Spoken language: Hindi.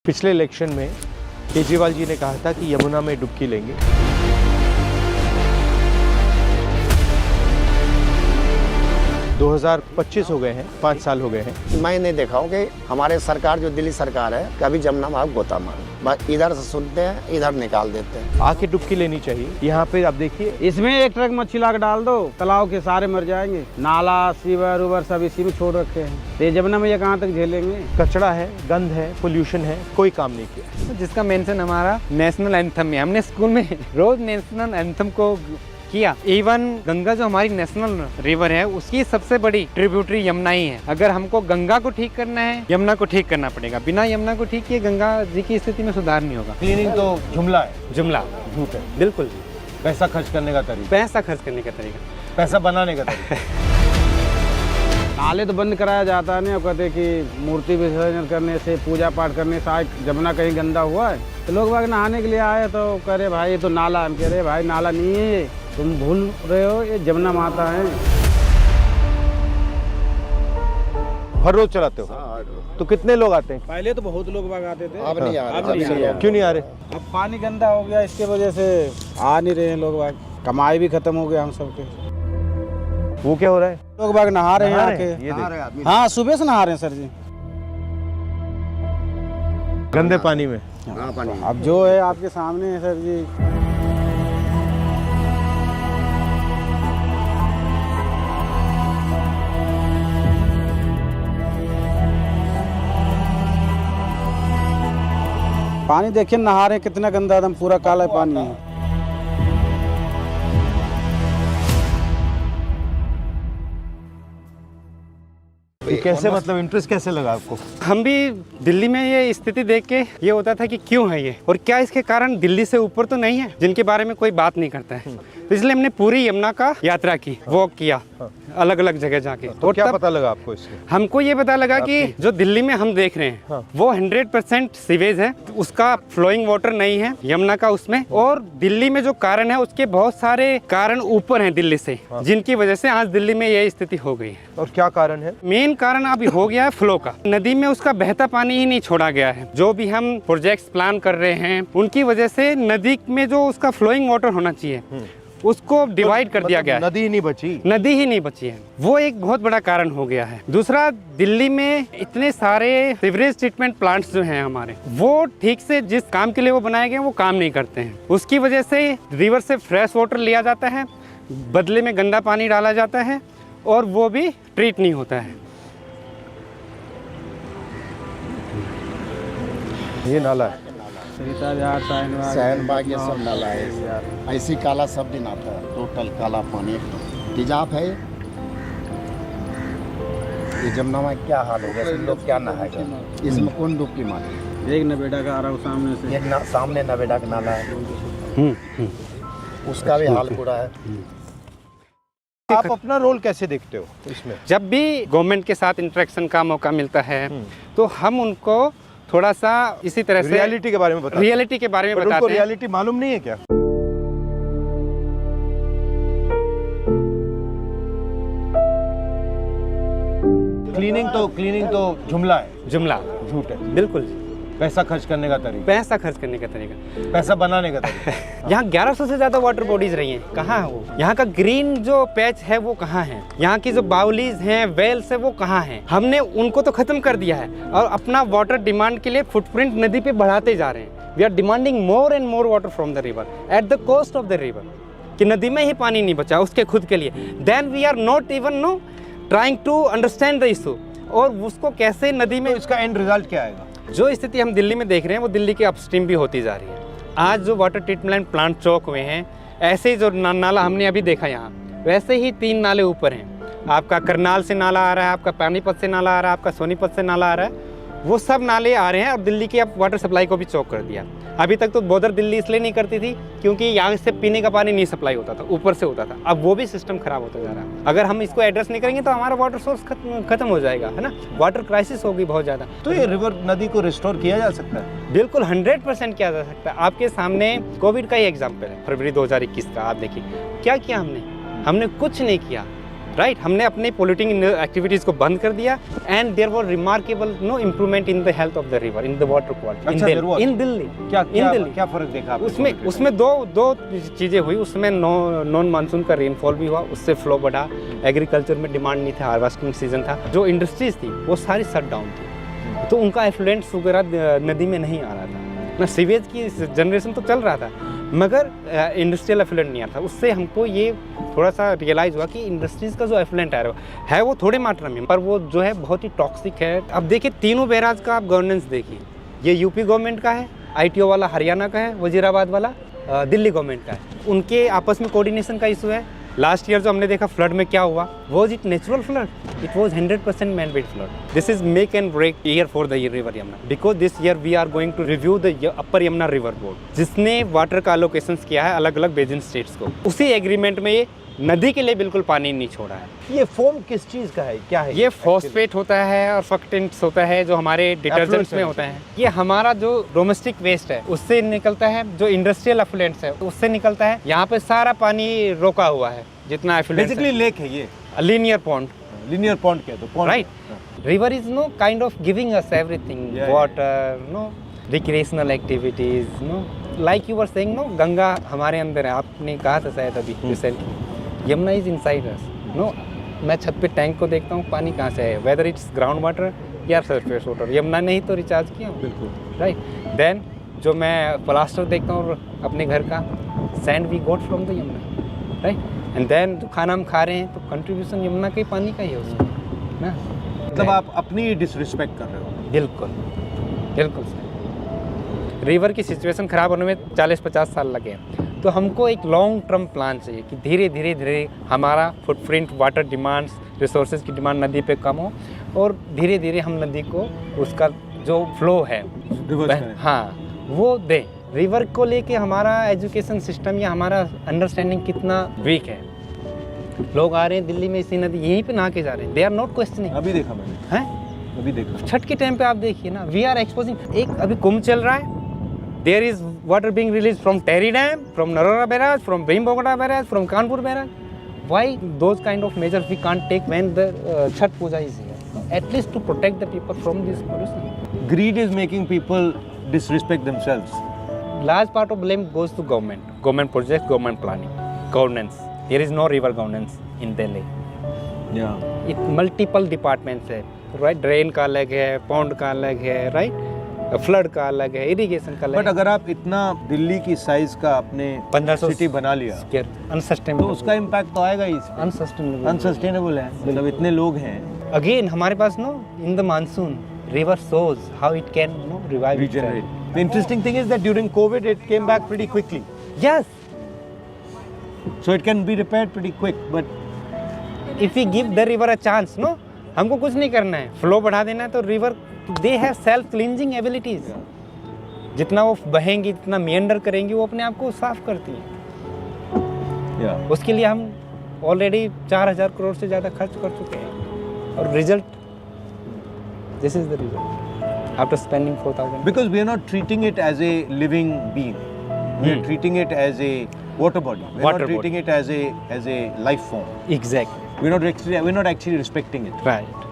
पिछले इलेक्शन में केजरीवाल जी ने कहा था कि यमुना में डुबकी लेंगे। दो 2025 हो गए हैं, 5 साल हो गए हैं। मैं नहीं देखा हूँ कि हमारे सरकार जो दिल्ली सरकार है कभी जमुना में आप गोता मारो, बस इधर से सुनते हैं इधर निकाल देते हैं। आके डुबकी लेनी चाहिए। यहाँ पे आप देखिए, इसमें एक ट्रक मच्छी ला के डाल दो, तालाब के सारे मर जाएंगे। नाला सीवर उवर सब इसी में छोड़ रखे हैं, तो जमुना में ये कहाँ तक झेलेंगे। कचरा है, गंद है, पोल्यूशन है, कोई काम नहीं किया। जिसका मेंशन हमारा नेशनल एंथम में, हमने स्कूल में रोज नेशनल एंथम को किया। इवन गंगा जो हमारी नेशनल रिवर है उसकी सबसे बड़ी ट्रिब्यूटरी यमुना ही है। अगर हमको गंगा को ठीक करना है, यमुना को ठीक करना पड़ेगा। बिना यमुना को ठीक किए गंगा जी की स्थिति में सुधार नहीं होगा। क्लीनिंग तो जुमला है, जुमला झूठ है। बिल्कुल। पैसा खर्च करने का तरीका, पैसा खर्च करने का तरीका, पैसा बनाने का तरीका। नाले तो बंद कराया जाता है, नहीं कहते कि मूर्ति विसर्जन करने से, पूजा पाठ करने से जमुना कहीं गंदा हुआ है। तो लोग बाग नहाने के लिए आए तो कह रहे भाई ये तो नाला। हम कह रहे भाई नाला नहीं है ये, तुम भूल रहे हो, ये जमुना माता है। हर रोज चलाते हो तो कितने लोग आते हैं? पहले तो बहुत लोग बाग आते थे, अब नहीं आ अब नहीं आ रहे। रहे। क्यों नहीं आ रहे? अब पानी गंदा हो गया, इसके वजह से आ नहीं रहे हैं लोग बाग। कमाई भी खत्म हो गया हम सबके। वो क्या हो रहा है? लोग बाग नहा रहे हैं नहा आके। रहे हैं, ये देख। हाँ, सुबह से नहा रहे हैं सर जी। गंदे पानी में। अब जो है आपके सामने है सर जी। पानी देखिए, नहा रहे हैं, कितना गंदा, एकदम पूरा काला पानी है। ये कैसे, मतलब इंटरेस्ट कैसे लगा आपको? हम भी दिल्ली में ये स्थिति देख के ये होता था कि क्यों है ये, और क्या इसके कारण दिल्ली से ऊपर तो नहीं है जिनके बारे में कोई बात नहीं करता है। तो इसलिए हमने पूरी यमुना का यात्रा की, वॉक किया अलग अलग जगह जाके। तो क्या पता लगा आपको इससे? हमको ये पता लगा कि जो दिल्ली में हम देख रहे हैं वो 100% सीवेज है, उसका फ्लोइंग वाटर नहीं है यमुना का उसमें। और दिल्ली में जो कारण है उसके बहुत सारे कारण ऊपर हैं दिल्ली से, जिनकी वजह से आज दिल्ली में यही स्थिति हो गई है। और क्या कारण है? मेन कारण अभी हो गया है फ्लो का। नदी में उसका बहता पानी ही नहीं छोड़ा गया है। जो भी हम प्रोजेक्ट्स प्लान कर रहे हैं उनकी वजह से नदी में जो उसका फ्लोइंग वाटर होना चाहिए उसको डिवाइड कर दिया गया है। नदी ही नहीं बची। नदी ही नहीं बची है, वो एक बहुत बड़ा कारण हो गया है। दूसरा, दिल्ली में इतने सारे सीवरेज ट्रीटमेंट प्लांट्स जो हैं हमारे, वो ठीक से जिस काम के लिए वो बनाए गए वो काम नहीं करते हैं। उसकी वजह से रिवर से फ्रेश वाटर लिया जाता है, बदले में गंदा पानी डाला जाता है और वो भी ट्रीट नहीं होता है। ये नाला है। सैनबाग ये सब नाला है, ऐसी काला सब दिन आता है, टोटल काला पानी। तेजाब है ये जमुना में, क्या हाल होगा, सब लोग क्या नहाएगा इसमें, कौन डुबकी मारे। एक नवेड़ा का आ रहा है सामने से, ये सामने नवेड़ा का नाला है, उसका भी हाल बुरा है। आप अपना रोल कैसे देखते हो इसमें? जब भी गवर्नमेंट के साथ इंटरेक्शन का मौका मिलता है तो हम उनको थोड़ा सा इसी तरह से रियलिटी के बारे में बताते हैं। रियलिटी के बारे में पर बताते उनको हैं। रियलिटी मालूम नहीं है क्या? क्लीनिंग तो जुमला है, जुमला झूठ है। बिल्कुल। पैसा खर्च करने का तरीका, पैसा खर्च करने का तरीका, पैसा बनाने का तरीका। यहाँ 1100 से ज्यादा वाटर बॉडीज रही हैं, कहाँ है वो? यहाँ का ग्रीन जो पैच है वो कहाँ है? यहाँ की जो बाउलीज हैं, वेल्स है, वो कहाँ है? हमने उनको तो खत्म कर दिया है और अपना वाटर डिमांड के लिए फुटप्रिंट नदी पे बढ़ाते जा रहे हैं। We are demanding more and more water from the river at the cost of the river, कि नदी में ही पानी नहीं बचा उसके खुद के लिए। Then we are not even trying to understand the issue, और उसको कैसे नदी में। तो इसका एंड रिजल्ट क्या आएगा? जो स्थिति हम दिल्ली में देख रहे हैं वो दिल्ली के अपस्ट्रीम भी होती जा रही है। आज जो वाटर ट्रीटमेंट प्लांट चौक हुए हैं, ऐसे ही जो नाला हमने अभी देखा यहाँ, वैसे ही 3 नाले ऊपर हैं। आपका करनाल से नाला आ रहा है, आपका पानीपत से नाला आ रहा है, आपका सोनीपत से नाला आ रहा है, वो सब नाले आ रहे हैं और दिल्ली की अब वाटर सप्लाई को भी चौक कर दिया। अभी तक तो बॉर्डर दिल्ली इसलिए नहीं करती थी क्योंकि यहाँ से पीने का पानी नहीं सप्लाई होता था, ऊपर से होता था। अब वो भी सिस्टम खराब होता जा रहा है। अगर हम इसको एड्रेस नहीं करेंगे तो हमारा वाटर सोर्स खत्म हो जाएगा, है ना। वाटर क्राइसिस होगी बहुत ज़्यादा। तो ये रिवर नदी को रिस्टोर किया जा सकता है? बिल्कुल 100% किया जा सकता है। आपके सामने कोविड का ही एग्जाम्पल है, फरवरी 2021 का। आप देखिए क्या किया हमने कुछ नहीं किया। राइट हमने अपने पोल्यूटिंग एक्टिविटीज़ को बंद कर दिया and there was remarkable improvement in the health of the river in the water quality in Delhi क्या फर्क देखा आपने? उसमें दो चीज़ें हुई। उसमें नॉन मानसून का रेनफॉल भी हुआ, उससे फ्लो बढ़ा, एग्रीकल्चर में डिमांड नहीं था, हार्वेस्टिंग सीजन था, जो इंडस्ट्रीज थी वो सारी शट डाउन थी, तो उनका एफ्लुएंट्स वगैरह नदी में नहीं आ रहा था ना, सीवेज की जनरेशन तो चल रहा था मगर इंडस्ट्रियल एफ्लुएंट नहीं आ रहा था। उससे हमको ये थोड़ा सा रियलाइज़ हुआ कि इंडस्ट्रीज़ का जो एफ्लुएंट है वो थोड़े मात्रा में, पर वो जो है बहुत ही टॉक्सिक है। अब देखिए तीनों बैराज का आप गवर्नेंस देखिए, ये यूपी गवर्नमेंट का है, ITO वाला हरियाणा का है, वजीराबाद वाला दिल्ली गवर्नमेंट का है, उनके आपस में कोऑर्डिनेशन का इशू है। लास्ट ईयर जो हमने देखा फ्लड में क्या हुआ, was it natural flood? It was 100% man made flood. This is make and break year for the river Yamuna, because this year we are going to review the upper Yamuna river board, जिसने वाटर का अलोकेशन किया है अलग अलग बेसिन स्टेट्स को। उसी एग्रीमेंट में ये नदी के लिए बिल्कुल पानी नहीं छोड़ा है। ये फोम किस चीज का है, क्या है? ये फॉस्फेट होता है और फक्टेंट्स होता है जो हमारे डिटर्जेंट्स में होता है। ये हमारा जो डोमेस्टिक वेस्ट है उससे निकलता है, जो इंडस्ट्रियल एफ्लुएंट्स है उससे निकलता है। यहाँ पे सारा पानी रोका हुआ है जितना एफ्लुएंट। बेसिकली लेक है ये, लीनियर पॉन्ड। लीनियर पॉन्ड क्या तो pond, right. River is no kind of giving us everything, water, no recreational activities, no like you were saying, no Ganga हमारे अंदर है, आपने कहा था शायद अभी recently, Yamuna is inside us. No मैं छत पे टैंक को देखता हूँ, पानी कहाँ से है, वेदर इट्स ग्राउंड वाटर या सरफेस वाटर, यमुना ने ही तो रिचार्ज किया। बिल्कुल राइट। देन जो मैं प्लास्टर देखता हूँ अपने घर का, sand we got from the Yamuna, right. And then जो खाना हम खा रहे हैं तो कंट्रीब्यूशन यमुना के पानी का ही है उसमें ना। मतलब आप अपनी डिसरिस्पेक्ट कर रहे हो। बिल्कुल बिल्कुल सर। रिवर की सिचुएशन ख़राब होने में 40-50 साल लगे, तो हमको एक लॉन्ग टर्म प्लान चाहिए कि धीरे धीरे हमारा फुटप्रिंट, वाटर डिमांड्स, रिसोर्सेज की डिमांड नदी पे कम हो और धीरे धीरे हम नदी को उसका जो फ्लो है हाँ वो दें। रिवर को लेके हमारा एजुकेशन सिस्टम या हमारा अंडरस्टैंडिंग कितना वीक है। लोग आ रहे हैं दिल्ली में इसी नदी यहीं पे नहा के जा रहे हैं, दे आर नॉट क्वेश्चनिंग। अभी देखा मैंने, हैं अभी देखा छठ के टाइम पे आप देखिए ना, वी आर एक्सपोजिंग। एक अभी कुंभ चल रहा है, there is water being release from Tehri dam, from Narora barrage, from Bhimbogda barrage, from Kanpur barrage. Why those kind of measures we can't take when the Chhath Puja is here, at least to protect the people from this pollution. Greed is making people disrespect themselves. Large part of blame goes to government projects, government planning, governance. There is no river governance in Delhi. Yeah. It multiple departments है, right? ड्रेन का अलग है, पॉन्ड का अलग है, राइट, फ्लड का अलग है, इरिगेशन का अलग है। बट अगर आप इतना दिल्ली की साइज का अपने 1500 सिटी बना लिया अनसस्टेनेबल, तो उसका इम्पैक्ट तो आएगा ही। अनसस्टेनेबल है, मतलब इतने लोग हैं। अगेन हमारे पास no in the monsoon river shows how it can revive Regenerate. The interesting thing is that during COVID it came back pretty quickly. Yes. So it can be repaired pretty quick, but if we give the river a chance, no, हमको कुछ नहीं करना है, फ्लो बढ़ा देना है तो river they have self cleansing abilities. जितना वो बहेंगी, जितना मेंडर करेंगी, वो अपने आप को साफ करती है। उसके लिए हम ऑलरेडी 4000 करोड़ से ज़्यादा खर्च कर चुके हैं और result, this is the result after spending 4,000. Because we are not treating it as a living being, we are treating it as a water body. We are not treating it as a life form. Exactly. We're not actually respecting it. Right.